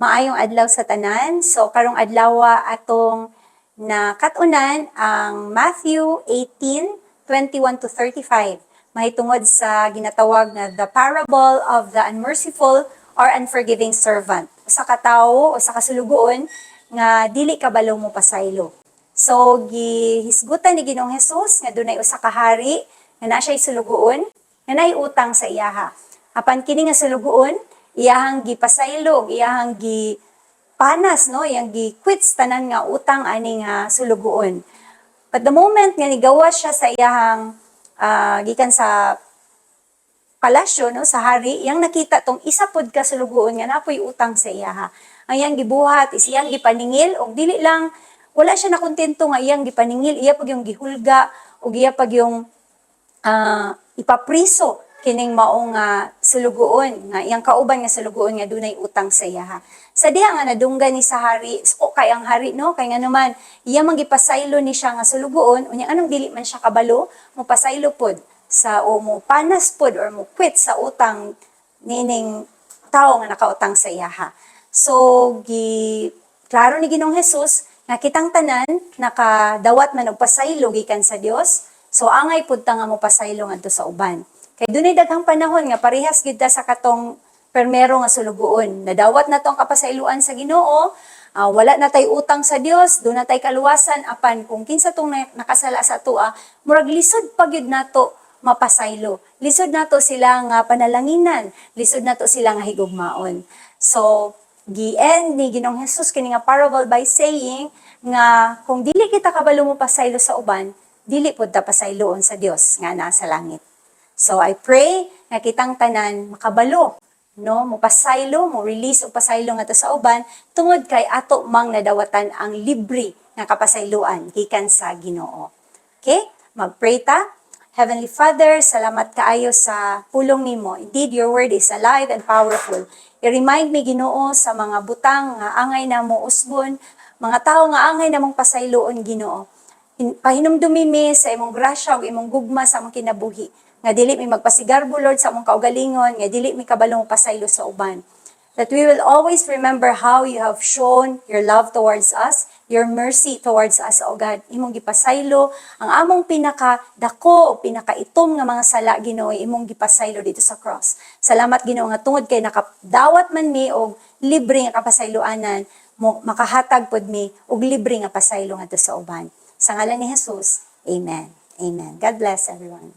Maayong adlaw sa tanan. So karong adlaw atong nakatunan ang Matthew 18:21 to 35. Mahitungod sa ginatawag na the parable of the unmerciful or unforgiving servant. Usa ka tawo o sa kasulugoon nga dili kabalo mo pasaylo. So gihisgutan ni Ginoong Hesus nga dunay usa ka hari nga naa siya sulugoon nga naay utang sa iyaha. Apan kini nga sulugoon iyahang gipasaylo, iyahang gipanas, no? Iyang gi-quits tanan nga utang ani nga sulugoon. But the moment nga nigawas siya sa iyahang gikan sa palasyo, no, sa hari, iyang nakita tong isa pod ka sulugoon nga napoy utang sa iyaha. Ang iyang gibuhat is iyang gipaningil og dili lang wala siya nakontento nga iyang gipaningil, iya pag yung gihulga og iya pag yung ipapriso kining maong sulugoon nga iyang kauban nga sulugoon nga dunay utang sa iya. Sa diha nga nadunggan ni sa hari, o kay ang hari, no, kay nga naman iya man gipasaylo ni siya nga sulugoon, unya anong dili man siya kabalo mo pasaylo pod sa o mo panas pod or mo quit sa utang nining tao nga nakautang sa iya. So klaro ni Ginoong Hesus nga kitang tanan nakadawat man og pasaylo gikan sa Dios. So angay pud ta nga mo pasaylo ngadto sa uban. Kay dunay daghang panahon nga parehas gid ta sa katong permero nga sulugoon. Nadawat na tong kapasayloan sa Ginoo, wala na tay utang sa Dios, do na tay kaluwasan apan kung kinsa tong nakasala sa atoa, murag lisod pa gyud nato mapasaylo. Lisod nato sila nga panalanginan, lisod nato sila nga higugmaon. So gi-end ni Ginoong Hesus kini nga parable by saying nga kung dili kita kabalo mo pasaylo sa uban, dili pud ta pasayloon sa Dios nga naa sa langit. So I pray nga kitang tanan makabalo, no, mo pasaylo, mo release og pasaylo nga to sa uban tungod kay ato mang nadawatan ang libre nga kapasayloan gikan sa Ginoo. Okay? Magpray ta. Heavenly Father, salamat kaayo sa pulong nimo. Indeed, your word is alive and powerful. I-remind me, Ginoo, sa mga butang nga angay na mo usbon, mga tao nga angay na mong pasayloon, Ginoo. Pahinumdumi mi sa imong grasya ug imong gugma sa among kinabuhi. Nga dili mi magpasigarbo, Lord, sa among kaugalingon, nga dili mi kabalo pasaylo sa uban. That we will always remember how you have shown your love towards us, your mercy towards us, O God. Imong gipasaylo, ang among pinakadako, pinakaitom nga mga sala, Ginoo, imong gipasaylo dito sa cross. Salamat, Ginoo, nga tungod kay nakadawat man mi og libre nga kapasayloanan, makahatag pod mi og libre nga pasaylo ngadto sa uban. Sa ngalan ni Jesus, Amen. Amen. God bless everyone.